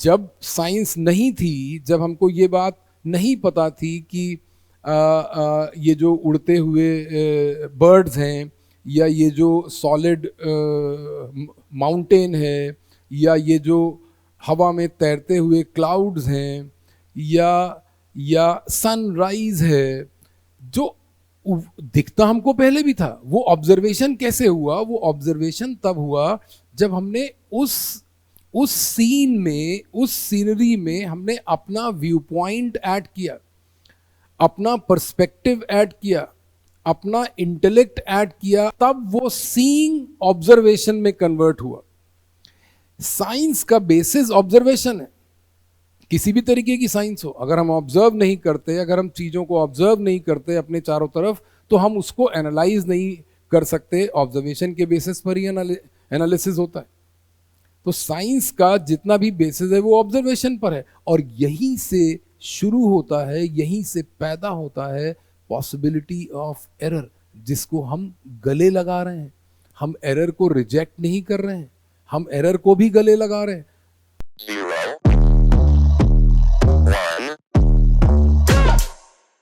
जब साइंस नहीं थी, जब हमको ये बात नहीं पता थी कि ये जो उड़ते हुए बर्ड्स हैं, या ये जो सॉलिड माउंटेन है, या ये जो हवा में तैरते हुए क्लाउड्स हैं, या सनराइज है, जो दिखता हमको पहले भी था, वो ऑब्जर्वेशन कैसे हुआ? वो ऑब्जर्वेशन तब हुआ जब हमने उस सीन में, उस सीनरी में हमने अपना व्यू पॉइंट ऐड किया, अपना पर्सपेक्टिव ऐड किया, अपना इंटेलेक्ट ऐड किया, तब वो सीइंग ऑब्जर्वेशन में कन्वर्ट हुआ। साइंस का बेसिस ऑब्जर्वेशन है, किसी भी तरीके की साइंस हो। अगर हम ऑब्जर्व नहीं करते, अगर हम चीज़ों को ऑब्जर्व नहीं करते अपने चारों तरफ, तो हम उसको एनालाइज नहीं कर सकते। ऑब्जर्वेशन के बेसिस पर ही एनालिसिस होता है। तो साइंस का जितना भी बेसिस है वो ऑब्जर्वेशन पर है, और यहीं से शुरू होता है, यहीं से पैदा होता है पॉसिबिलिटी ऑफ एरर, जिसको हम गले लगा रहे हैं। हम एरर को रिजेक्ट नहीं कर रहे हैं, हम एरर को भी गले लगा रहे हैं।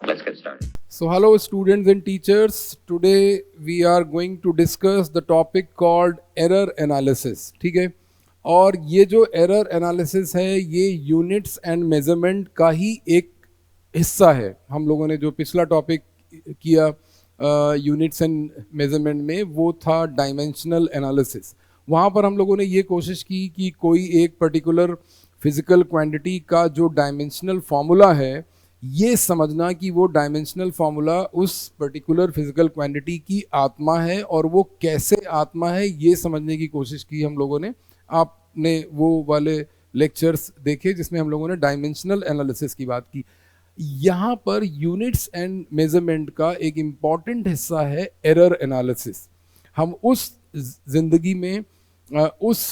Let's get started. So hello students and teachers, today we are going to discuss the topic called error analysis, ठीक है। और ये जो एरर एनालिसिस है, ये यूनिट्स एंड मेजरमेंट का ही एक हिस्सा है। हम लोगों ने जो पिछला टॉपिक किया यूनिट्स एंड मेजरमेंट में, वो था डायमेंशनल एनालिसिस। वहाँ पर हम लोगों ने ये कोशिश की कि कोई एक पर्टिकुलर फिजिकल क्वांटिटी का जो डायमेंशनल फार्मूला है, ये समझना कि वो डायमेंशनल फार्मूला उस पर्टिकुलर फिजिकल क्वांटिटी की आत्मा है, और वो कैसे आत्मा है ये समझने की कोशिश की हम लोगों ने। आपने वो वाले लेक्चर्स देखे जिसमें हम लोगों ने डायमेंशनल एनालिसिस की बात की। यहाँ पर यूनिट्स एंड मेजरमेंट का एक इम्पॉर्टेंट हिस्सा है एरर एनालिसिस। हम उस जिंदगी में, उस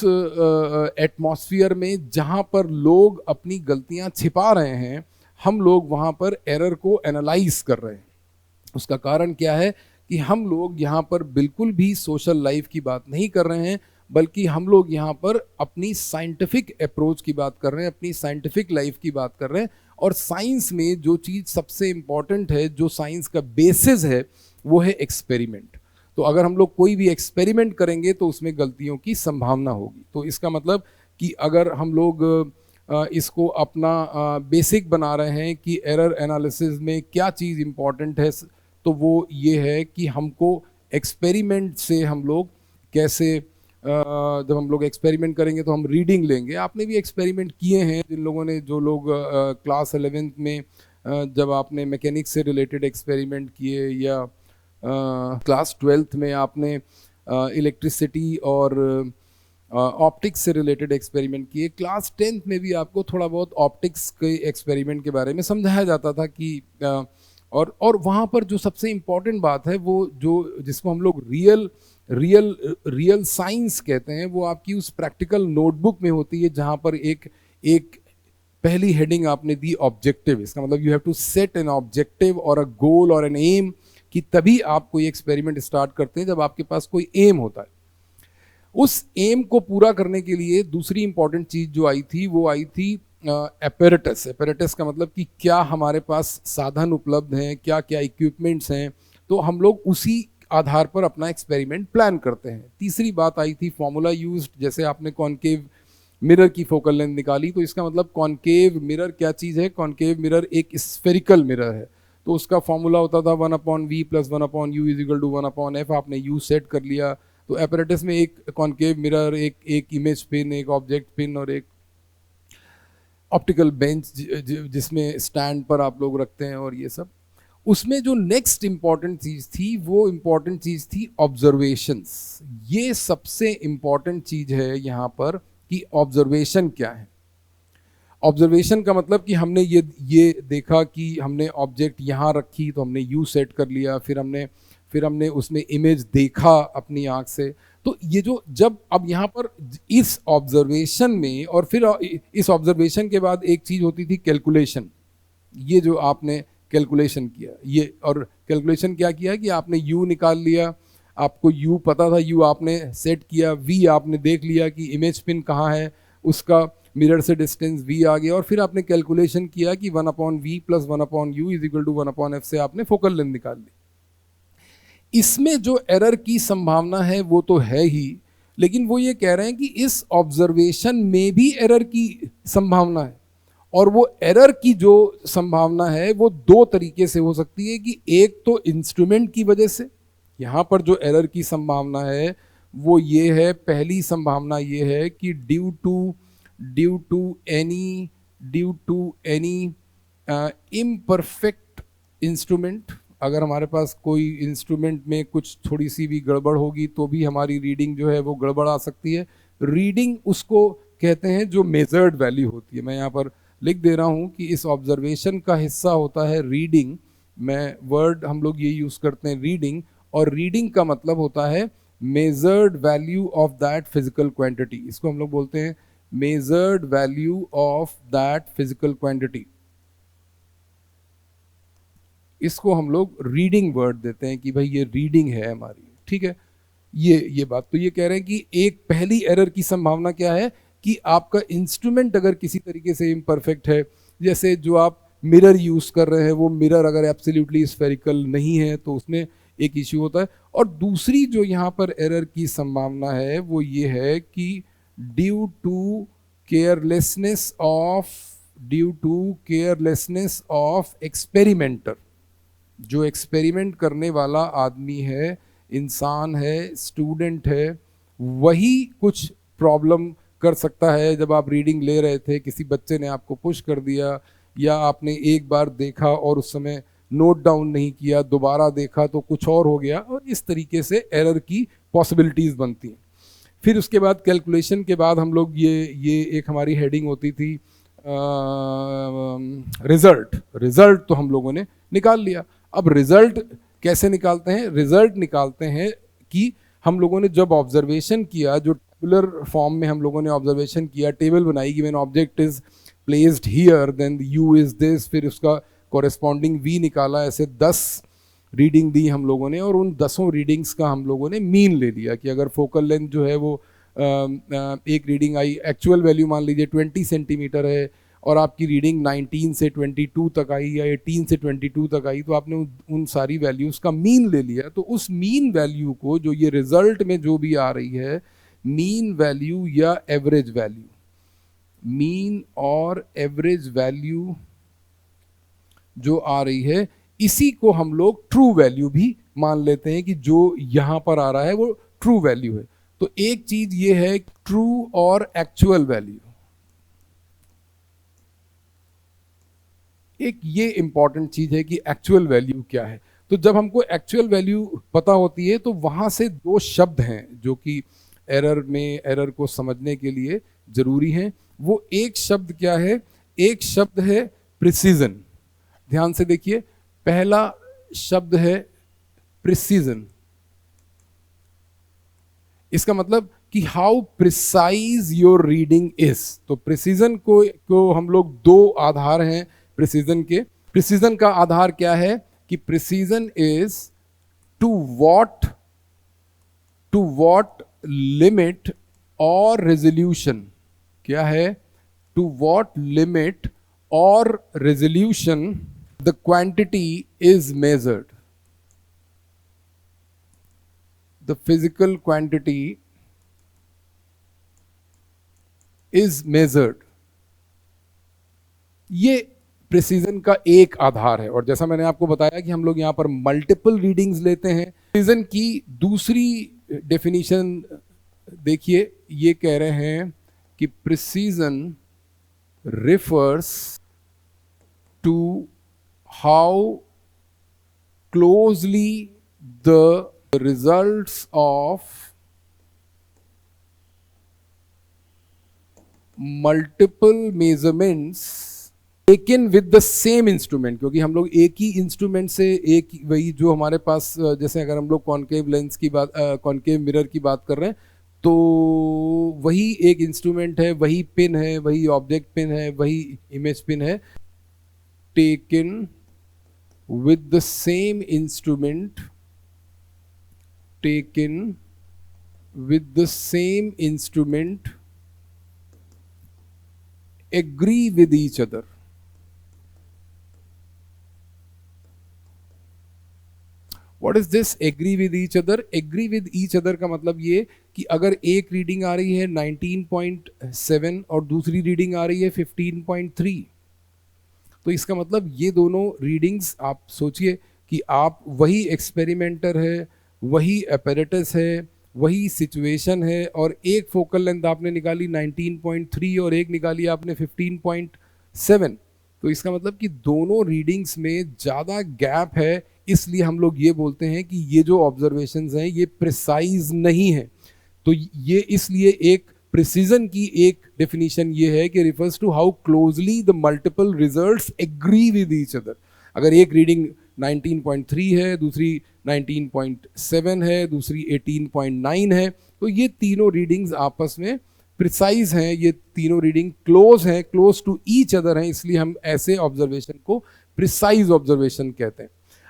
एटमॉस्फेयर में जहाँ पर लोग अपनी गलतियाँ छिपा रहे हैं, हम लोग वहाँ पर एरर को एनालाइज कर रहे हैं। उसका कारण क्या है कि हम लोग यहाँ पर बिल्कुल भी सोशल लाइफ की बात नहीं कर रहे हैं, बल्कि हम लोग यहाँ पर अपनी साइंटिफिक अप्रोच की बात कर रहे हैं, अपनी साइंटिफिक लाइफ की बात कर रहे हैं। और साइंस में जो चीज़ सबसे इम्पॉर्टेंट है, जो साइंस का बेसिस है, वो है एक्सपेरिमेंट। तो अगर हम लोग कोई भी एक्सपेरिमेंट करेंगे तो उसमें गलतियों की संभावना होगी। तो इसका मतलब कि अगर हम लोग इसको अपना बेसिक बना रहे हैं कि एरर एनालिसिस में क्या चीज़ इम्पॉर्टेंट है, तो वो ये है कि हमको एक्सपेरिमेंट से हम लोग कैसे, जब हम लोग एक्सपेरिमेंट करेंगे तो हम रीडिंग लेंगे। आपने भी एक्सपेरिमेंट किए हैं, जिन लोगों ने, जो लोग क्लास 11th में जब आपने मैकेनिक्स से रिलेटेड एक्सपेरिमेंट किए, या क्लास 12th में आपने इलेक्ट्रिसिटी और ऑप्टिक्स से रिलेटेड एक्सपेरिमेंट किए। क्लास 10th में भी आपको थोड़ा बहुत ऑप्टिक्स के एक्सपेरिमेंट के बारे में समझाया जाता था कि और वहाँ पर जो सबसे इम्पॉर्टेंट बात है, वो जो जिसको हम लोग रियल साइंस कहते हैं, वो आपकी उस प्रैक्टिकल नोटबुक में होती है, जहाँ पर एक पहली हेडिंग आपने दी ऑब्जेक्टिव। इसका मतलब you have to set an objective और अ गोल और एन एम, कि तभी आप कोई एक्सपेरिमेंट स्टार्ट करते हैं जब आपके पास कोई एम होता है। उस एम को पूरा करने के लिए दूसरी इंपॉर्टेंट चीज जो आई थी, वो आई थी एपेरेटस। एपेरेटस का मतलब कि क्या हमारे पास साधन उपलब्ध हैं, क्या क्या इक्विपमेंट्स हैं, तो हम लोग उसी आधार पर अपना एक्सपेरिमेंट प्लान करते हैं। तीसरी बात आई थी फॉर्मूला यूज्ड। जैसे आपने कॉनकेव मिरर की फोकल लेंथ निकाली, तो इसका मतलब कॉनकेव मिरर क्या चीज़ है? कॉनकेव मिरर एक स्फेरिकल मिरर है, तो उसका फॉर्मूला होता था 1/v + 1/u = 1/f। आपने u सेट कर लिया, तो एपरेटस में एक कॉनकेव मिरर, एक इमेज पिन, एक ऑब्जेक्ट पिन, और एक ऑप्टिकल बेंच जिसमें स्टैंड पर आप लोग रखते हैं, और ये सब। उसमें जो नेक्स्ट इंपॉर्टेंट चीज़ थी, वो इंपॉर्टेंट चीज़ थी ऑब्जर्वेशंस। ये सबसे इंपॉर्टेंट चीज़ है यहाँ पर कि ऑब्जर्वेशन क्या है। ऑब्जर्वेशन का मतलब कि हमने ये देखा कि हमने ऑब्जेक्ट यहाँ रखी, तो हमने यू सेट कर लिया, फिर हमने उसमें इमेज देखा अपनी आँख से। तो ये जो, जब अब यहाँ पर इस ऑब्जर्वेशन में, और फिर इस ऑब्जर्वेशन के बाद एक चीज़ होती थी कैलकुलेशन। ये जो आपने कैलकुलेशन किया, ये, और कैलकुलेशन क्या किया कि आपने यू निकाल लिया, आपको यू पता था, यू आपने सेट किया, वी आपने देख लिया कि इमेज पिन कहाँ है, उसका मिरर से डिस्टेंस v आ गया और फिर आपने कैलकुलेशन किया कि 1/v plus 1/u is equal to 1/f से आपने फोकल लेंथ निकाल ली। इसमें जो एरर की संभावना है वो तो है ही, लेकिन वो ये कह रहे हैं कि इस ऑब्जर्वेशन में भी एरर की संभावना है। और वो एरर की जो संभावना है वो दो तरीके से हो सकती है कि एक तो इंस्ट्रूमेंट की वजह से, यहाँ पर जो एरर की संभावना है वो ये है, पहली संभावना ये है कि due to any imperfect instrument, अगर हमारे पास कोई इंस्ट्रूमेंट में कुछ थोड़ी सी भी गड़बड़ होगी तो भी हमारी रीडिंग जो है वो गड़बड़ आ सकती है। रीडिंग उसको कहते हैं जो मेजर्ड वैल्यू होती है। मैं यहाँ पर लिख दे रहा हूँ कि इस ऑब्जर्वेशन का हिस्सा होता है रीडिंग। मैं वर्ड हम लोग ये यूज़ करते हैं रीडिंग, और रीडिंग का मतलब होता है measured value of that physical quantity. इसको हम लोग बोलते हैं measured value of that physical quantity. इसको हम लोग रीडिंग वर्ड देते हैं कि भाई ये रीडिंग है हमारी, ठीक है। ये बात तो ये कह रहे हैं कि एक पहली एरर की संभावना क्या है कि आपका इंस्ट्रूमेंट अगर किसी तरीके से इम्परफेक्ट है, जैसे जो आप मिरर यूज कर रहे हैं वो मिरर अगर एब्सोल्युटली स्फेरिकल नहीं है तो उसमें एक इश्यू होता है। और दूसरी जो यहाँ पर एरर की संभावना है वो ये है कि due to carelessness of experimenter, जो एक्सपेरिमेंट करने वाला आदमी है, इंसान है, स्टूडेंट है, वही कुछ प्रॉब्लम कर सकता है। जब आप रीडिंग ले रहे थे, किसी बच्चे ने आपको पुश कर दिया, या आपने एक बार देखा और उस समय नोट डाउन नहीं किया, दोबारा देखा तो कुछ और हो गया, और इस तरीके से एरर की पॉसिबिलिटीज़ बनती हैं। फिर उसके बाद कैलकुलेशन के बाद हम लोग ये एक हमारी हेडिंग होती थी रिजल्ट तो हम लोगों ने निकाल लिया। अब रिजल्ट कैसे निकालते हैं? रिजल्ट निकालते हैं कि हम लोगों ने जब ऑब्जर्वेशन किया, जो टेबुलर फॉर्म में हम लोगों ने ऑब्जर्वेशन किया, टेबल बनाई कि when object is placed here then you is this, फिर उसका कॉरेस्पॉन्डिंग वी निकाला, ऐसे 10 रीडिंग दी हम लोगों ने, और उन 10 रीडिंग्स का हम लोगों ने मीन ले लिया कि अगर फोकल लेंथ जो है वो एक रीडिंग आई, एक्चुअल वैल्यू मान लीजिए 20 सेंटीमीटर है, और आपकी रीडिंग 19 से 22 तक आई या 18 से 22 तक आई, तो आपने उन सारी वैल्यूज़ का मीन ले लिया। तो उस मीन वैल्यू को, जो ये रिजल्ट में जो भी आ रही है, मीन वैल्यू या एवरेज वैल्यू, मीन और एवरेज वैल्यू जो आ रही है, इसी को हम लोग ट्रू वैल्यू भी मान लेते हैं कि जो यहाँ पर आ रहा है वो ट्रू वैल्यू है। तो एक चीज ये है ट्रू और एक्चुअल वैल्यू, एक ये इंपॉर्टेंट चीज है कि एक्चुअल वैल्यू क्या है। तो जब हमको एक्चुअल वैल्यू पता होती है तो वहां से दो शब्द हैं जो कि एरर को समझने के लिए जरूरी हैं। वो एक शब्द क्या है? एक शब्द है प्रिसीजन। ध्यान से देखिए, पहला शब्द है प्रिसीजन। इसका मतलब कि how precise your reading is. तो प्रिसीजन को हम लोग दो आधार हैं प्रिसीजन के। प्रिसीजन का आधार क्या है कि precision is to what limit और रेजोल्यूशन। क्या है? टू व्हाट लिमिट और resolution the quantity is measured, the physical quantity is measured. ये प्रिसीजन का एक आधार है। और जैसा मैंने आपको बताया कि हम लोग यहाँ पर मल्टीपल रीडिंग्स लेते हैं। प्रिसीजन की दूसरी डेफिनेशन देखिए, ये कह रहे हैं कि precision refers to how closely the results of multiple measurements taken with the same instrument. क्योंकि हम लोग एक ही इंस्ट्रूमेंट से एक वही जो हमारे पास, जैसे अगर हम लोग कॉन्केव लेंस की बात, कॉन्केव मिरर की बात कर रहे हैं, तो वही एक इंस्ट्रूमेंट है, वही पिन है, वही ऑब्जेक्ट पिन है, वही इमेज पिन है, taken with the same instrument, taken with the same instrument agree with each other. What is this agree with each other? Agree with each other का मतलब ये कि अगर एक रीडिंग आ रही है 19.7 और दूसरी रीडिंग आ रही है 15.3, तो इसका मतलब ये दोनों रीडिंग्स, आप सोचिए कि आप वही एक्सपेरिमेंटर है, वही अपैरेटस है, वही सिचुएशन है, और एक फोकल लेंथ आपने निकाली 19.3 और एक निकाली आपने 15.7, तो इसका मतलब कि दोनों रीडिंग्स में ज़्यादा गैप है। इसलिए हम लोग ये बोलते हैं कि ये जो ऑब्जर्वेशंस हैं ये प्रिसाइज नहीं है। तो ये इसलिए एक प्रिसीजन की एक डेफिनेशन ये है कि refers to how closely the multiple results agree with each other. अगर एक रीडिंग 19.3 है, दूसरी 19.7 है, दूसरी 18.9 है, तो ये तीनों रीडिंग्स आपस में प्रिसाइज हैं, ये तीनों रीडिंग क्लोज हैं, क्लोज टू ईच अदर हैं, इसलिए हम ऐसे ऑब्जर्वेशन को प्रिसाइज ऑब्जर्वेशन कहते हैं।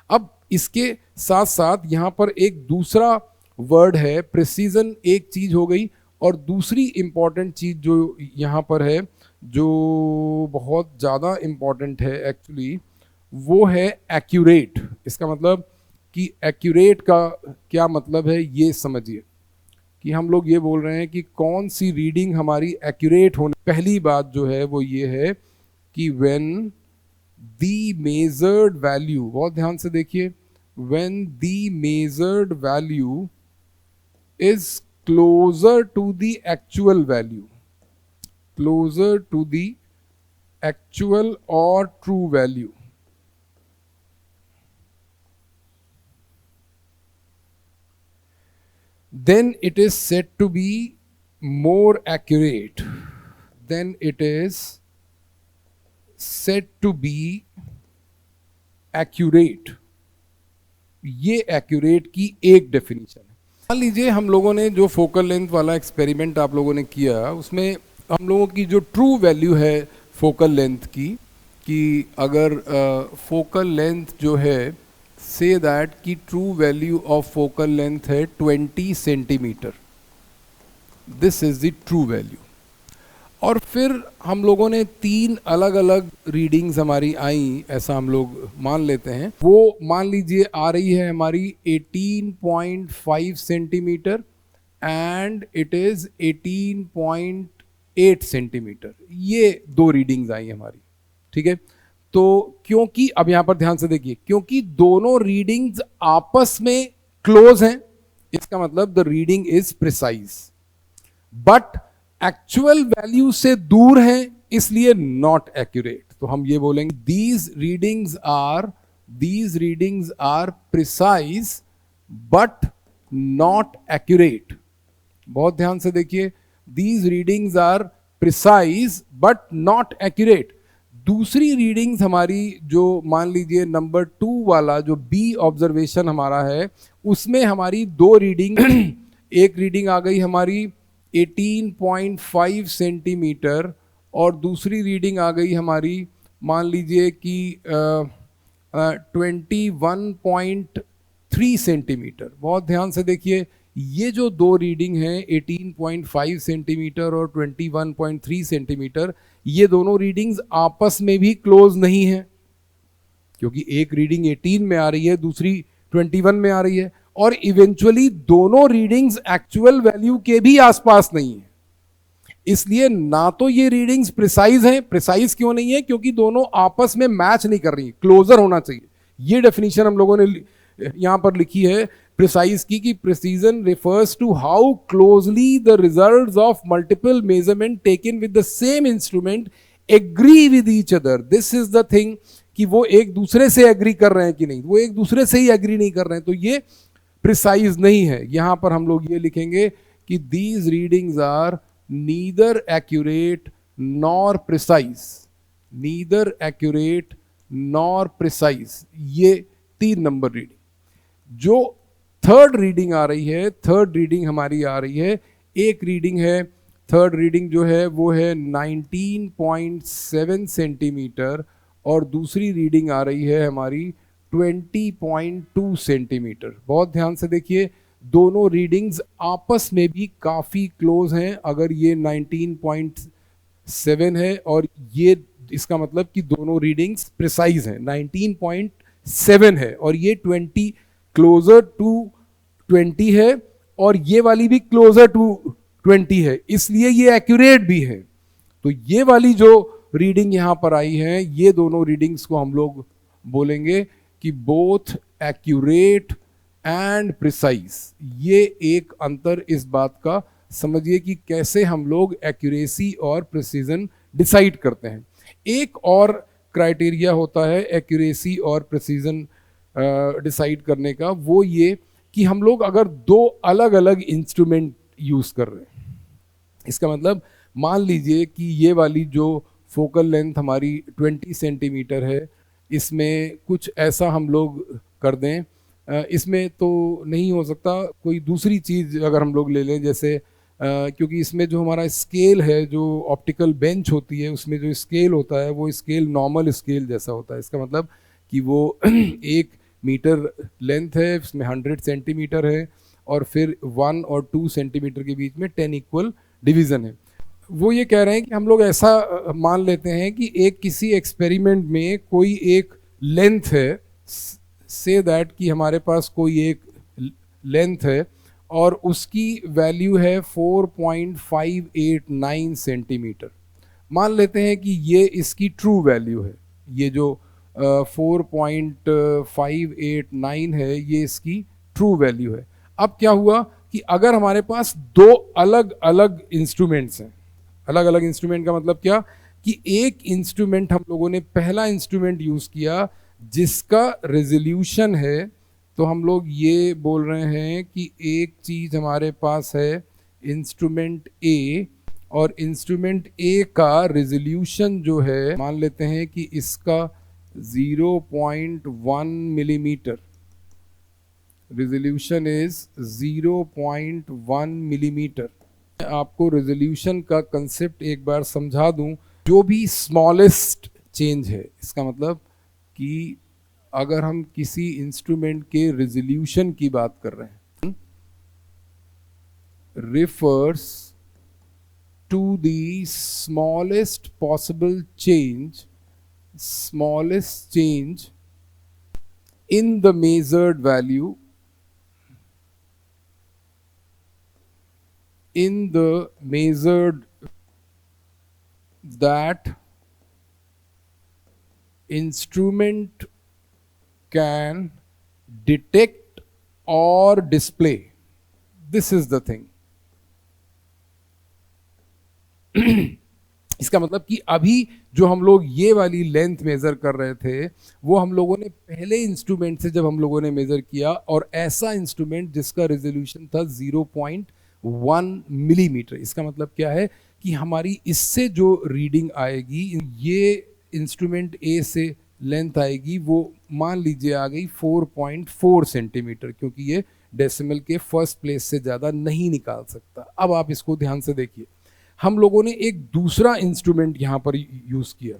अब इसके साथ साथ यहाँ पर एक दूसरा वर्ड है, प्रिसीजन एक चीज हो गई, और दूसरी इंपॉर्टेंट चीज जो यहाँ पर है, जो बहुत ज़्यादा इंपॉर्टेंट है एक्चुअली, वो है एक्यूरेट। इसका मतलब कि एक्यूरेट का क्या मतलब है ये समझिए, कि हम लोग ये बोल रहे हैं कि कौन सी रीडिंग हमारी एक्यूरेट होने। पहली बात जो है वो ये है कि व्हेन दी मेजर्ड वैल्यू, बहुत ध्यान से देखिए, when the measured value is closer to the actual value, closer to the actual और true value, then it is said to be more accurate, then it is said to be accurate। ये accurate की एक definition है। मान लीजिए हम लोगों ने जो फोकल लेंथ वाला एक्सपेरिमेंट आप लोगों ने किया, उसमें हम लोगों की जो ट्रू वैल्यू है फोकल लेंथ की, कि अगर फोकल लेंथ जो है, से दैट की true value of focal length है 20 centimetre, this is the true value. और फिर हम लोगों ने तीन अलग अलग रीडिंग्स हमारी आई, ऐसा हम लोग मान लेते हैं। वो मान लीजिए आ रही है हमारी 18.5 centimetre and it is 18.8 centimetre, ये दो रीडिंग्स आई हमारी, ठीक है। तो क्योंकि अब यहां पर ध्यान से देखिए, क्योंकि दोनों रीडिंग्स आपस में क्लोज हैं, इसका मतलब the reading is precise, but actual value से दूर है, इसलिए नॉट एक्यूरेट। तो हम ये बोलेंगे these readings are precise but not accurate. बहुत ध्यान से देखिए, these readings are precise but not accurate. दूसरी रीडिंग्स हमारी जो मान लीजिए नंबर 2 वाला जो बी ऑब्जर्वेशन हमारा है, उसमें हमारी दो रीडिंग एक रीडिंग आ गई हमारी 18.5 सेंटीमीटर और दूसरी रीडिंग आ गई हमारी मान लीजिए कि 21.3 सेंटीमीटर। बहुत ध्यान से देखिए, ये जो दो रीडिंग हैं 18.5 सेंटीमीटर और 21.3 सेंटीमीटर, ये दोनों रीडिंग्स आपस में भी क्लोज नहीं है, क्योंकि एक रीडिंग 18 में आ रही है, दूसरी 21 में आ रही है, और इवेंचुअली दोनों रीडिंग्स एक्चुअल वैल्यू के भी आसपास नहीं है। इसलिए ना तो ये रीडिंग्स प्रिसाइज हैं, प्रिसाइज क्यों नहीं है, क्योंकि दोनों आपस में मैच नहीं कर रही, क्लोजर होना चाहिए। ये डेफिनेशन हम लोगों ने यहां पर लिखी है प्रिसाइज की, कि precision refers to how closely the results of multiple measurement taken with the same instrument agree with each other. This is the thing, कि वो एक दूसरे से एग्री कर रहे हैं कि नहीं, वो एक दूसरे से ही एग्री नहीं कर रहे हैं, तो ये प्रिसाइज नहीं है। यहां पर हम लोग ये लिखेंगे कि these readings are neither accurate nor precise, neither accurate nor precise. ये 3 नंबर रीडिंग। जो थर्ड रीडिंग आ रही है, थर्ड रीडिंग हमारी आ रही है, एक रीडिंग है, थर्ड रीडिंग जो है वो है 19.7 सेंटीमीटर और दूसरी रीडिंग आ रही है हमारी 20.2 सेंटीमीटर। बहुत ध्यान से देखिए, दोनों रीडिंग्स आपस में भी काफ़ी क्लोज हैं। अगर ये 7 है, और ये इसका मतलब कि दोनों रीडिंग्स प्रिसाइज हैं, 19.7 है, और ये 20 क्लोजर टू 20 है, और ये वाली भी क्लोजर टू 20 है, इसलिए ये एक्यूरेट भी है। तो ये वाली जो रीडिंग यहां पर आई है, ये दोनों रीडिंग्स को हम लोग बोलेंगे कि बोथ एक्यूरेट एंड प्रिसाइज। ये एक अंतर इस बात का समझिए कि कैसे हम लोग एक्यूरेसी और प्रिसीजन डिसाइड करते हैं। एक और क्राइटेरिया होता है एक्यूरेसी और प्रिसीजन डिसाइड करने का, वो ये कि हम लोग अगर दो अलग अलग इंस्ट्रूमेंट यूज कर रहे हैं, इसका मतलब मान लीजिए कि ये वाली जो फोकल लेंथ हमारी 20 सेंटीमीटर है, इसमें कुछ ऐसा हम लोग कर दें, इसमें तो नहीं हो सकता, कोई दूसरी चीज़ अगर हम लोग ले लें, जैसे क्योंकि इसमें जो हमारा स्केल है, जो ऑप्टिकल बेंच होती है, उसमें जो स्केल होता है वो स्केल नॉर्मल स्केल जैसा होता है। इसका मतलब कि वो 1 मीटर लेंथ है, उसमें 100 सेंटीमीटर है, और फिर 1 और 2 सेंटीमीटर के बीच में 10 इक्वल डिवीज़न है। वो ये कह रहे हैं कि हम लोग ऐसा मान लेते हैं कि एक किसी एक्सपेरिमेंट में कोई एक लेंथ है, से दैट कि हमारे पास कोई एक लेंथ है और उसकी वैल्यू है 4.589 सेंटीमीटर। मान लेते हैं कि ये इसकी ट्रू वैल्यू है, ये जो 4.589 है, ये इसकी ट्रू वैल्यू है। अब क्या हुआ कि अगर हमारे पास दो अलग अलग इंस्ट्रूमेंट्स हैं, अलग अलग इंस्ट्रूमेंट का मतलब क्या कि एक इंस्ट्रूमेंट हम लोगों ने, पहला इंस्ट्रूमेंट यूज किया जिसका रेजोल्यूशन है, तो हम लोग ये बोल रहे हैं कि एक चीज हमारे पास है इंस्ट्रूमेंट ए, और इंस्ट्रूमेंट ए का रेजोल्यूशन जो है, मान लेते हैं कि इसका 0.1 मिलीमीटर, रेजोल्यूशन इज 0.1 मिलीमीटर। आपको रेजोल्यूशन का कंसेप्ट एक बार समझा दूं। जो भी स्मॉलेस्ट चेंज है, इसका मतलब कि अगर हम किसी इंस्ट्रूमेंट के रेजोल्यूशन की बात कर रहे हैं, refers to the smallest possible change, smallest change in the measured value, in the measured, that instrument can detect or display. This is the thing. इसका मतलब कि अभी जो हम लोग ये वाली लेंथ मेजर कर रहे थे, वो हम लोगों ने पहले इंस्ट्रूमेंट से जब हम लोगों ने मेजर किया, और ऐसा इंस्ट्रूमेंट जिसका रेजोल्यूशन था 0.1 मिलीमीटर। इसका मतलब क्या है कि हमारी इससे जो रीडिंग आएगी, ये इंस्ट्रूमेंट ए से लेंथ आएगी, वो मान लीजिए आ गई 4.4 सेंटीमीटर, क्योंकि ये डेसिमल के फर्स्ट प्लेस से ज़्यादा नहीं निकाल सकता। अब आप इसको ध्यान से देखिए, हम लोगों ने एक दूसरा इंस्ट्रूमेंट यहाँ पर यूज़ किया।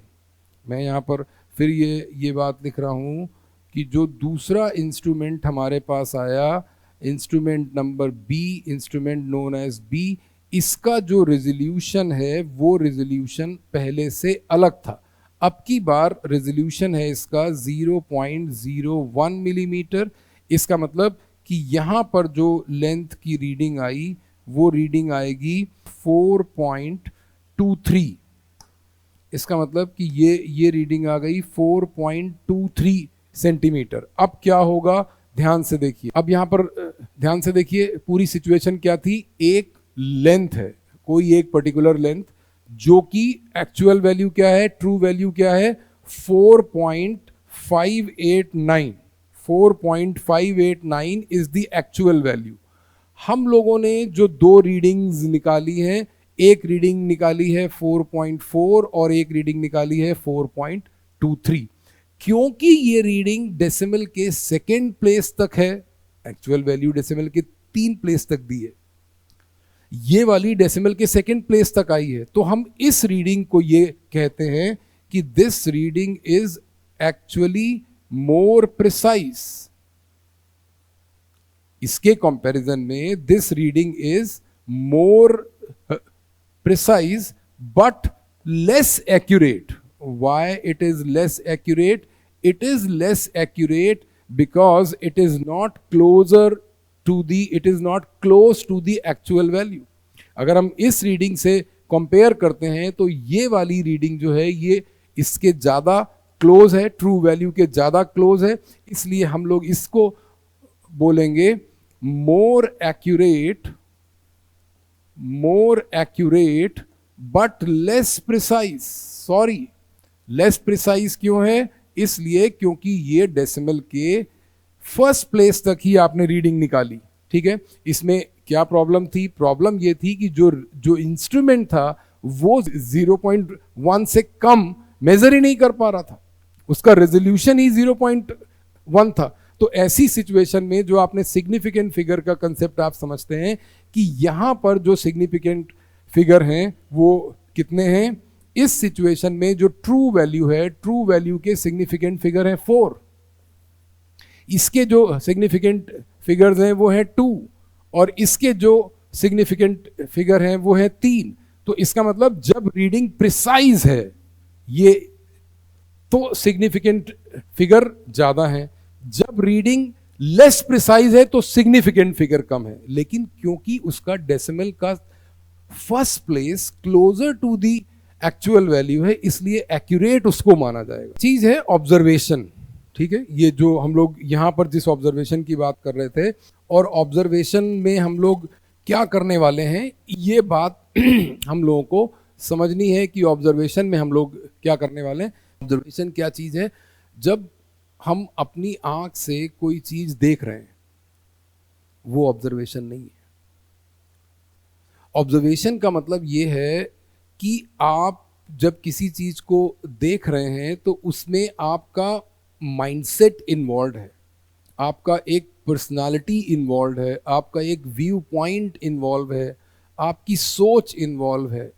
मैं यहाँ पर फिर ये बात लिख रहा हूँ कि जो दूसरा इंस्ट्रूमेंट हमारे पास आया, instrument number B, instrument known as B, इसका जो रेजोल्यूशन है वो रेजोल्यूशन पहले से अलग था। अब की बार रेजोल्यूशन है इसका 0.01 मिलीमीटर। इसका मतलब कि यहाँ पर जो लेंथ की रीडिंग आई, वो रीडिंग आएगी 4.23। इसका मतलब कि ये रीडिंग आ गई 4.23 सेंटीमीटर। अब क्या होगा, ध्यान से देखिए। अब यहाँ पर ध्यान से देखिए, पूरी सिचुएशन क्या थी। एक लेंथ है, कोई एक पर्टिकुलर लेंथ, जो कि एक्चुअल वैल्यू क्या है, ट्रू वैल्यू क्या है, 4.589। 4.589 इज द एक्चुअल वैल्यू। हम लोगों ने जो दो रीडिंग्स निकाली हैं, एक रीडिंग निकाली है 4.4 और एक रीडिंग निकाली है 4.23। क्योंकि ये रीडिंग डेसिमल के सेकेंड प्लेस तक है, एक्चुअल वैल्यू डेसिमल के 3 प्लेस तक दी है, ये वाली डेसिमल के सेकेंड प्लेस तक आई है, तो हम इस रीडिंग को ये कहते हैं कि this reading is actually more precise. इसके कंपैरिजन में this reading is more precise but less accurate. Why it is less accurate? It is less accurate because it is not close to the actual value. अगर हम इस reading से compare करते हैं तो ये वाली रीडिंग जो है ये इसके ज़्यादा क्लोज है, ट्रू वैल्यू के ज़्यादा क्लोज है, इसलिए हम लोग इसको बोलेंगे more accurate but less precise. Sorry, less precise क्यों है? इसलिए क्योंकि ये डेसिमल के फर्स्ट प्लेस तक ही आपने रीडिंग निकाली. ठीक है, इसमें क्या प्रॉब्लम थी? प्रॉब्लम ये थी कि जो इंस्ट्रूमेंट था वो 0.1 से कम मेजर ही नहीं कर पा रहा था, उसका रेजोल्यूशन ही 0.1 था. तो ऐसी सिचुएशन में जो आपने सिग्निफिकेंट फिगर का कंसेप्ट आप समझते हैं कि यहां पर जो सिग्निफिकेंट फिगर हैं वो कितने हैं? इस सिचुएशन में जो ट्रू वैल्यू है, ट्रू वैल्यू के सिग्निफिकेंट फिगर है 4, इसके जो सिग्निफिकेंट फिगर्स हैं वो है 2, और इसके जो सिग्निफिकेंट फिगर हैं वो है 3. तो इसका मतलब जब रीडिंग प्रिसाइज है ये तो सिग्निफिकेंट फिगर ज्यादा है, जब रीडिंग लेस प्रिसाइज है तो सिग्निफिकेंट फिगर कम है. लेकिन क्योंकि उसका डेसिमल का first place closer to the actual value है इसलिए एक्यूरेट उसको माना जाएगा. चीज है ऑब्जर्वेशन. ठीक है, ये जो हम लोग यहां पर जिस ऑब्जर्वेशन की बात कर रहे थे, और ऑब्जर्वेशन में हम लोग क्या करने वाले हैं ये बात हम लोगों को समझनी है कि ऑब्जर्वेशन में हम लोग क्या करने वाले हैं. ऑब्जर्वेशन क्या चीज है? जब हम अपनी आंख से कोई चीज देख रहे हैं वो ऑब्जर्वेशन नहीं है. ऑब्जर्वेशन का मतलब ये है कि आप जब किसी चीज को देख रहे हैं तो उसमें आपका माइंडसेट इन्वॉल्व है, आपका एक पर्सनालिटी इन्वॉल्व है, आपका एक व्यू पॉइंट इन्वॉल्व है, आपकी सोच इन्वॉल्व है.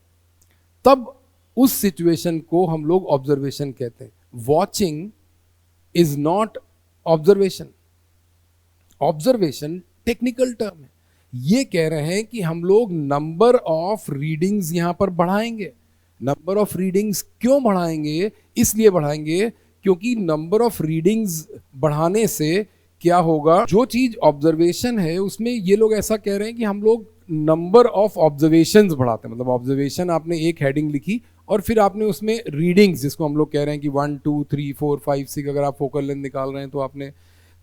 तब उस सिचुएशन को हम लोग ऑब्जर्वेशन कहते हैं. Watching is not observation. Observation technical term है. ये कह रहे हैं कि हम लोग नंबर ऑफ रीडिंग्स यहां पर बढ़ाएंगे. नंबर ऑफ रीडिंग्स क्यों बढ़ाएंगे? इसलिए बढ़ाएंगे क्योंकि नंबर ऑफ रीडिंग्स बढ़ाने से क्या होगा, जो चीज ऑब्जर्वेशन है उसमें ये लोग ऐसा कह रहे हैं कि हम लोग नंबर ऑफ ऑब्जर्वेशंस बढ़ाते हैं. मतलब ऑब्जर्वेशन आपने एक हेडिंग लिखी और फिर आपने उसमें रीडिंग्स, जिसको हम लोग कह रहे हैं कि 1 2 3 4 5 6, अगर आप फोकल लेंथ निकाल रहे हैं तो आपने,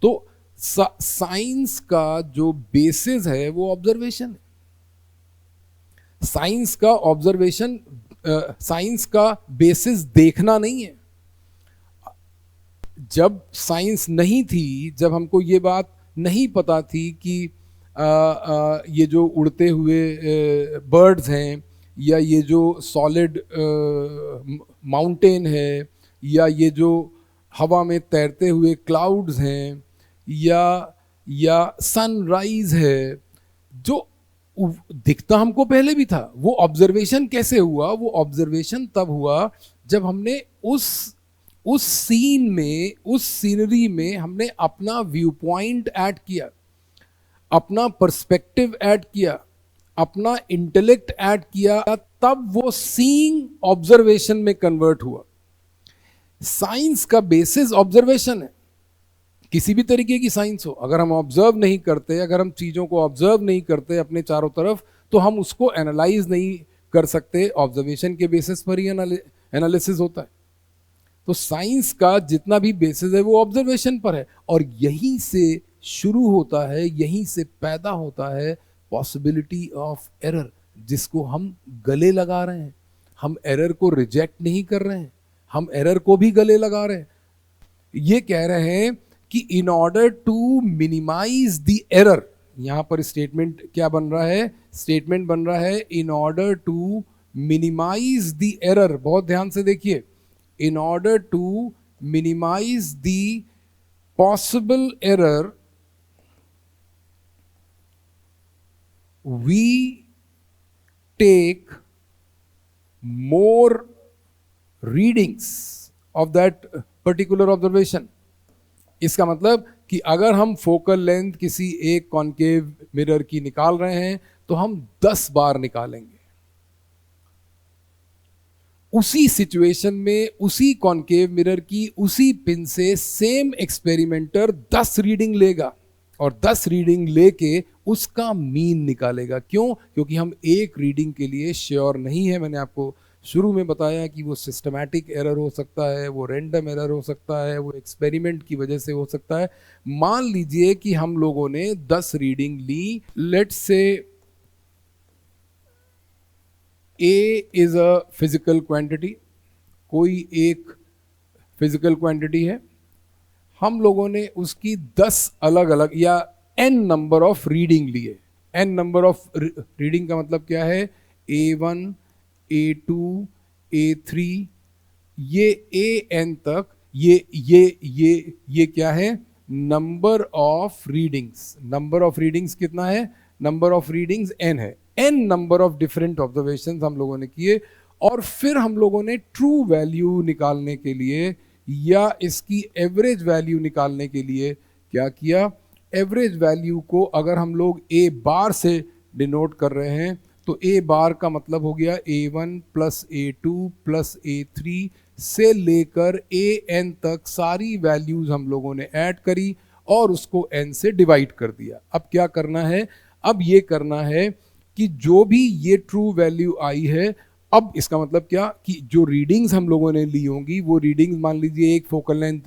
तो साइंस का जो बेसिस है वो ऑब्जर्वेशन है. साइंस का ऑब्जर्वेशन, साइंस का बेसिस देखना नहीं है. जब साइंस नहीं थी, जब हमको ये बात नहीं पता थी कि ये जो उड़ते हुए बर्ड्स हैं, या ये जो सॉलिड माउंटेन है, या ये जो हवा में तैरते हुए क्लाउड्स हैं, या सनराइज है, जो दिखता हमको पहले भी था, वो ऑब्जर्वेशन कैसे हुआ? वो ऑब्जर्वेशन तब हुआ जब हमने उस सीन में, उस सीनरी में हमने अपना व्यू पॉइंट ऐड किया, अपना पर्सपेक्टिव ऐड किया, अपना इंटेलेक्ट ऐड किया, तब वो सीइंग ऑब्जर्वेशन में कन्वर्ट हुआ. साइंस का बेसिस ऑब्जर्वेशन है. किसी भी तरीके की साइंस हो, अगर हम ऑब्जर्व नहीं करते, अगर हम चीजों को ऑब्जर्व नहीं करते अपने चारों तरफ, तो हम उसको एनालाइज नहीं कर सकते. ऑब्जर्वेशन के बेसिस पर ही एनालिसिस होता है. तो साइंस का जितना भी बेसिस है वो ऑब्जर्वेशन पर है, और यहीं से शुरू होता है, यहीं से पैदा होता है पॉसिबिलिटी ऑफ एरर, जिसको हम गले लगा रहे हैं. हम एरर को रिजेक्ट नहीं कर रहे हैं, हम एरर को भी गले लगा रहे हैं. ये कह रहे हैं कि in order to minimize the error, यहां पर स्टेटमेंट क्या बन रहा है? स्टेटमेंट बन रहा है in order to minimize the error. बहुत ध्यान से देखिए, in order to minimize the possible error, we take more readings of that particular observation. इसका मतलब कि अगर हम फोकल लेंथ किसी एक कॉन्केव मिरर की निकाल रहे हैं तो हम 10 बार निकालेंगे. उसी सिचुएशन में उसी कॉनकेव मिरर की उसी पिन से सेम एक्सपेरिमेंटर 10 रीडिंग लेगा और 10 रीडिंग लेके उसका मीन निकालेगा। क्यों? क्योंकि हम एक रीडिंग के लिए श्योर नहीं है। मैंने आपको शुरू में बताया कि वो सिस्टमैटिक एरर हो सकता है, वो रैंडम एरर हो सकता है, वो एक्सपेरिमेंट की वजह से हो सकता है। मान लीजिए कि हम लोगों ने 10 रीडिंग ली, let's say A is a physical quantity, कोई एक फिजिकल क्वांटिटी है। हम लोगों ने उसकी 10 अलग अलग या n नंबर ऑफ रीडिंग लिए। n नंबर ऑफ रीडिंग का मतलब क्या है? A1, A2, A3, ये AN तक, ये क्या है? Number of readings. Number of readings कितना है? नंबर ऑफ रीडिंग्स n है। n number of different observations हम लोगों ने किए और फिर हम लोगों ने ट्रू वैल्यू निकालने के लिए या इसकी एवरेज वैल्यू निकालने के लिए क्या किया? एवरेज वैल्यू को अगर हम लोग A बार से डिनोट कर रहे हैं तो A बार का मतलब हो गया A1 plus A2 plus A3 से लेकर AN तक सारी वैल्यूज हम लोगों ने ऐड करी और उसको n से डिवाइड कर दिया। अब क्या करना है? अब ये करना है कि जो भी ये ट्रू वैल्यू आई है, अब इसका मतलब क्या कि जो रीडिंग्स हम लोगों ने ली होंगी वो रीडिंग्स, मान लीजिए एक फोकल लेंथ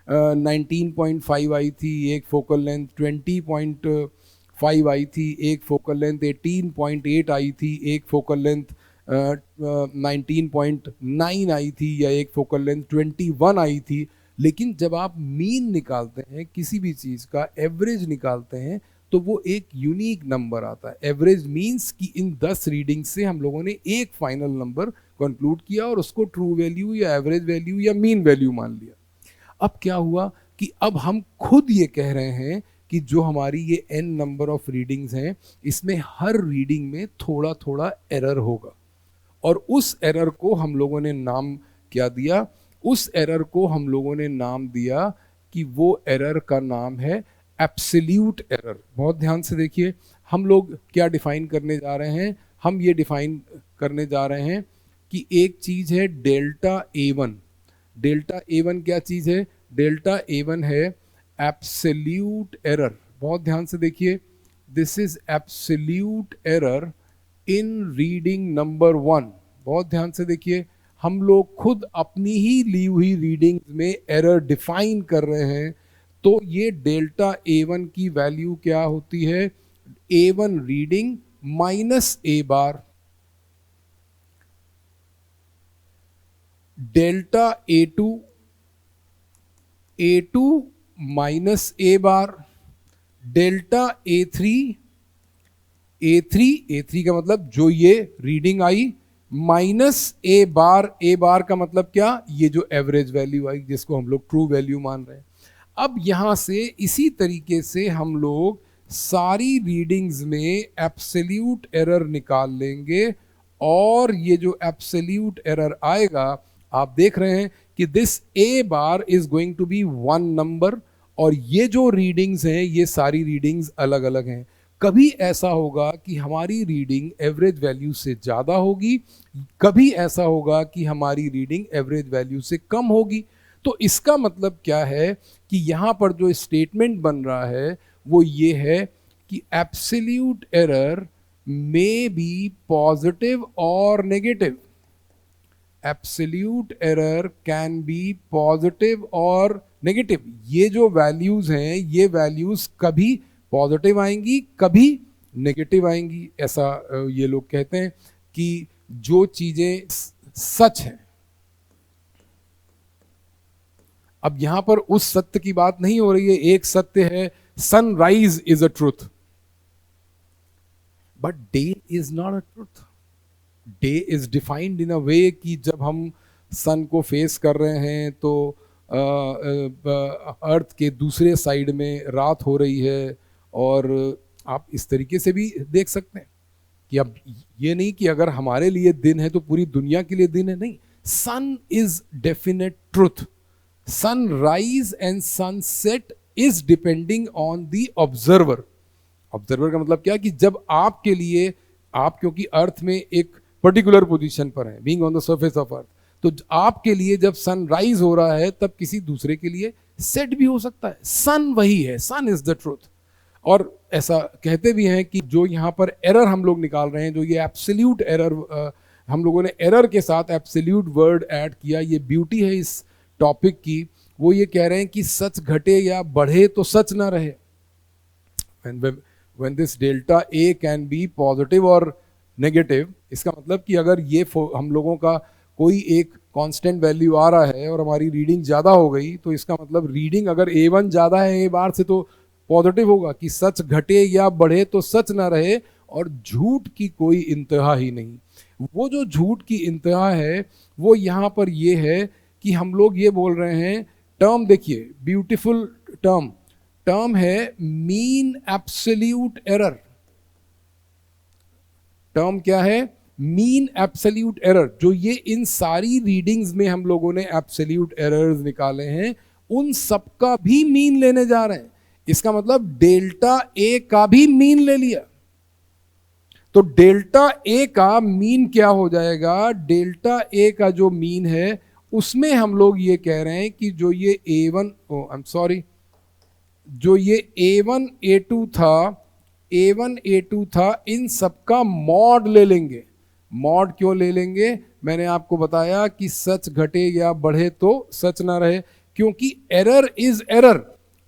19.5 आई थी, एक फोकल लेंथ 20.5 आई थी, एक फोकल लेंथ 18.8 आई थी, एक फोकल लेंथ 19.9 आई थी या एक फोकल लेंथ 21 आई थी। लेकिन जब आप मीन निकालते हैं किसी भी चीज़ का, एवरेज निकालते हैं, तो वो एक यूनिक नंबर आता है। एवरेज मीन्स कि इन 10 रीडिंग से हम लोगों ने एक फाइनल नंबर कंक्लूड किया और उसको ट्रू वैल्यू या एवरेज वैल्यू या मीन वैल्यू मान लिया। अब क्या हुआ कि अब हम खुद ये कह रहे हैं कि जो हमारी ये n नंबर ऑफ रीडिंग्स हैं, इसमें हर रीडिंग में थोड़ा थोड़ा एरर होगा और उस एरर को हम लोगों ने नाम क्या दिया? उस एरर को हम लोगों ने नाम दिया कि वो एरर का नाम है एब्सोल्यूट एरर। बहुत ध्यान से देखिए, हम लोग क्या डिफाइन करने जा रहे हैं? हम ये डिफाइन करने जा रहे हैं कि एक चीज़ है डेल्टा A1। डेल्टा A1 क्या चीज़ है? डेल्टा A1 है एब्सोल्यूट एरर। बहुत ध्यान से देखिए, this is absolute error in reading number 1। बहुत ध्यान से देखिए, हम लोग खुद अपनी ही ली हुई रीडिंग्स में एरर डिफाइन कर रहे हैं। तो ये डेल्टा A1 की वैल्यू क्या होती है? A1 reading minus A bar. Delta A2 minus A bar. Delta A3 का मतलब जो ये reading I minus A bar. A बार का मतलब क्या? ये जो एवरेज वैल्यू आई जिसको हम लोग ट्रू वैल्यू मान रहे हैं। अब यहां से इसी तरीके से हम लोग सारी रीडिंग्स में एब्सोल्यूट एरर निकाल लेंगे और ये जो एब्सोल्यूट एरर आएगा, आप देख रहे हैं कि this A bar is going to be 1 number और ये जो रीडिंग्स हैं ये सारी रीडिंग्स अलग अलग हैं। कभी ऐसा होगा कि हमारी रीडिंग एवरेज वैल्यू से ज़्यादा होगी, कभी ऐसा होगा कि हमारी रीडिंग एवरेज वैल्यू से कम होगी। तो इसका मतलब क्या है कि यहाँ पर जो स्टेटमेंट बन रहा है वो ये है कि absolute error may be positive और negative. Absolute error can be positive और नेगेटिव। ये जो वैल्यूज हैं ये वैल्यूज कभी पॉजिटिव आएंगी, कभी नेगेटिव आएंगी। ऐसा ये लोग कहते हैं कि जो चीजें सच हैं। अब यहां पर उस सत्य की बात नहीं हो रही है। एक सत्य है sunrise is a truth, but day is not a truth. Day is defined in a way कि जब हम सन को फेस कर रहे हैं तो अर्थ के दूसरे साइड में रात हो रही है। और आप इस तरीके से भी देख सकते हैं कि अब ये नहीं कि अगर हमारे लिए दिन है तो पूरी दुनिया के लिए दिन है, नहीं। Sun is definite truth. Sunrise and sunset is depending on the observer. Observer का मतलब क्या कि जब आपके लिए, आप क्योंकि अर्थ में एक पर्टिकुलर पोजीशन पर हैं, being on the surface of earth, तो आपके लिए जब सनराइज हो रहा है तब किसी दूसरे के लिए सेट भी हो सकता है। सन वही है, सन इज द ट्रूथ। और ऐसा कहते भी हैं कि जो यहाँ पर एरर हम लोग निकाल रहे हैं, जो ये एब्सोल्यूट एरर हम लोगों ने एरर के साथ एब्सोल्यूट वर्ड ऐड किया, ये ब्यूटी है इस टॉपिक की। वो ये कह रहे हैं कि सच घटे या बढ़े तो सच ना रहे। when this delta a can be positive और नेगेटिव, इसका मतलब कि अगर ये हम लोगों का कोई एक कांस्टेंट वैल्यू आ रहा है और हमारी रीडिंग ज़्यादा हो गई, तो इसका मतलब रीडिंग अगर a1 ज़्यादा है a बार से तो पॉजिटिव होगा कि सच घटे या बढ़े तो सच ना रहे, और झूठ की कोई इंतहा ही नहीं। वो जो झूठ की इंतहा है वो यहाँ पर ये है कि हम लोग ये बोल रहे हैं, टर्म देखिए, ब्यूटीफुल टर्म है मीन एब्सोल्यूट एरर। टर्म क्या है? Mean absolute error. जो ये इन सारी रीडिंग्स में हम लोगों ने एब्सोल्यूट एरर्स निकाले हैं, उन सबका भी मीन लेने जा रहे हैं। इसका मतलब डेल्टा ए का भी मीन ले लिया। तो डेल्टा ए का मीन क्या हो जाएगा? डेल्टा ए का जो मीन है उसमें हम लोग ये कह रहे हैं कि जो ये A1 आई एम सॉरी, जो ये A1 A2 था, इन सबका मॉड ले लेंगे। मॉड क्यों ले लेंगे? मैंने आपको बताया कि सच घटे या बढ़े तो सच ना रहे, क्योंकि एरर इज एरर।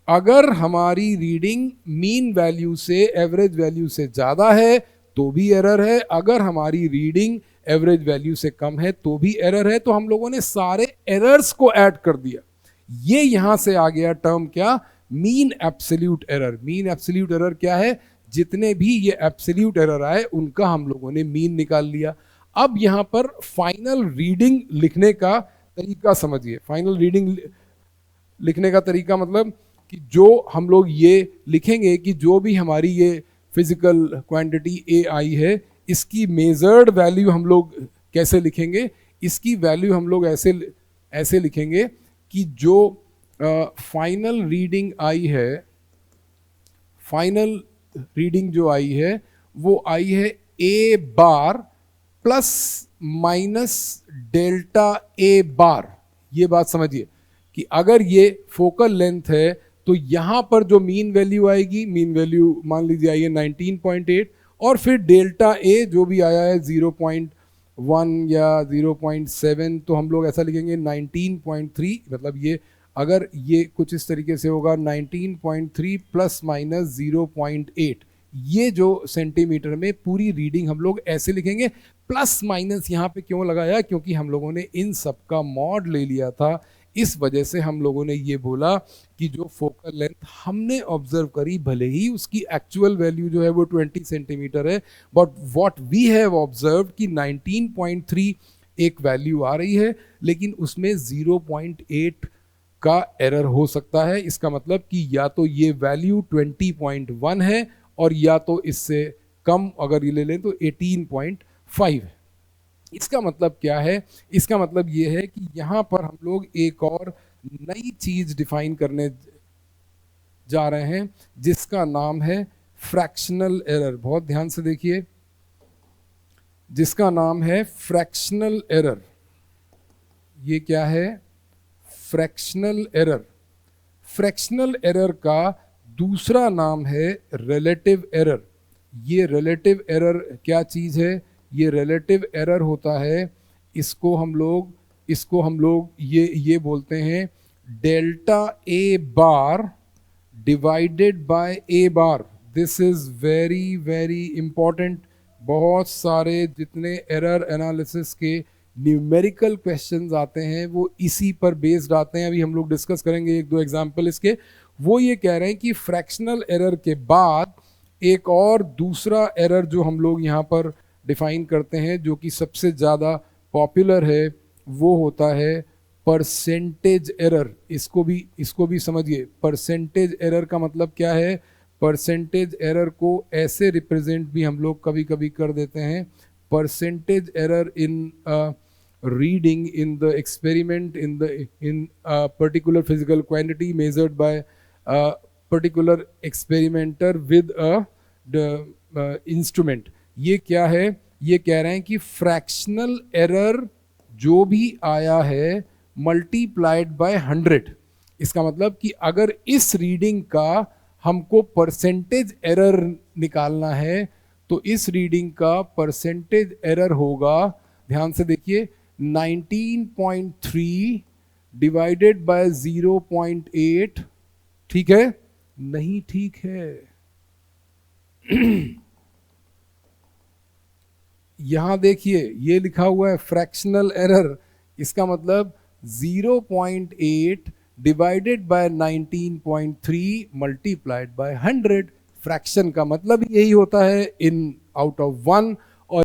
अगर हमारी रीडिंग मीन वैल्यू से, एवरेज वैल्यू से ज़्यादा है तो भी एरर है, अगर हमारी रीडिंग एवरेज वैल्यू से कम है तो भी एरर है। तो हम लोगों ने सारे एरर्स को ऐड कर दिया। ये यहां से आ गया टर्म क्या? Mean absolute error. Mean absolute error क्या है? जितने भी ये एब्सोल्यूट एरर आए उनका हम लोगों ने मीन निकाल लिया। अब यहां पर फाइनल रीडिंग लिखने का तरीका समझिए। फाइनल रीडिंग लिखने का तरीका मतलब कि जो हम लोग ये लिखेंगे कि जो भी हमारी ये फिजिकल क्वांटिटी ए आई है, इसकी मेजर्ड वैल्यू हम लोग कैसे लिखेंगे? इसकी वैल्यू हम लोग ऐसे लिखेंगे कि जो फाइनल रीडिंग आई है, फाइनल रीडिंग जो आई है वो आई है ए बार प्लस माइनस डेल्टा ए बार। ये बात समझिए कि अगर ये फोकल लेंथ है तो यहाँ पर जो मीन वैल्यू आएगी, मीन वैल्यू मान लीजिए आई है 19.8, और फिर डेल्टा ए जो भी आया है 0.1 या 0.7, तो हम लोग ऐसा लिखेंगे 19.3। मतलब ये अगर ये कुछ इस तरीके से होगा 19.3 प्लस माइनस 0.8, ये जो सेंटीमीटर में पूरी रीडिंग हम लोग ऐसे लिखेंगे। प्लस माइनस यहाँ पे क्यों लगाया? क्योंकि हम लोगों ने इन सब का मॉड ले लिया था। इस वजह से हम लोगों ने ये बोला कि जो फोकल लेंथ हमने ऑब्जर्व करी, भले ही उसकी एक्चुअल वैल्यू जो है वो 20 सेंटीमीटर है, but what we have observe कि 19.3 एक वैल्यू आ रही है, लेकिन उसमें 0.8 का एरर हो सकता है। इसका मतलब कि या तो ये वैल्यू 20.1 है और या तो इससे कम अगर ये ले लें तो 18.5 है। इसका मतलब क्या है? इसका मतलब ये है कि यहाँ पर हम लोग एक और नई चीज डिफाइन करने जा रहे हैं जिसका नाम है फ्रैक्शनल एरर। बहुत ध्यान से देखिए, जिसका नाम है फ्रैक्शनल एरर। ये क्या है? Fractional error. फ्रैक्शनल एरर का दूसरा नाम है रिलेटिव एरर। ये रिलेटिव एरर क्या चीज है? ये रिलेटिव एरर होता है, इसको हम लोग ये बोलते हैं delta A bar divided by A bar. This is very very important. बहुत सारे जितने एरर एनालिसिस के न्यूमेरिकल क्वेश्चंस आते हैं वो इसी पर बेस्ड आते हैं। अभी हम लोग डिस्कस करेंगे एक दो एग्जांपल इसके। वो ये कह रहे हैं कि फ्रैक्शनल एरर के बाद एक और दूसरा एरर जो हम लोग यहाँ पर डिफाइन करते हैं, जो कि सबसे ज़्यादा पॉपुलर है, वो होता है परसेंटेज एरर। इसको भी समझिए। परसेंटेज एरर का मतलब क्या है? परसेंटेज एरर को ऐसे रिप्रेजेंट भी हम लोग कभी कभी कर देते हैं, percentage error in reading in the experiment in particular physical quantity measured by particular experimenter with a instrument. ये क्या है? ये कह रहे हैं कि फ्रैक्शनल एरर जो भी आया है मल्टीप्लाइड बाय 100। इसका मतलब कि अगर इस रीडिंग का हमको परसेंटेज एरर निकालना है तो इस रीडिंग का परसेंटेज एरर होगा, ध्यान से देखिए, 19.3 डिवाइडेड बाय 0.8। ठीक है? नहीं ठीक है। यहां देखिए ये लिखा हुआ है फ्रैक्शनल एरर, इसका मतलब 0.8 divided by 19.3 multiplied by 100। Fraction का मतलब यही होता है इन आउट ऑफ 1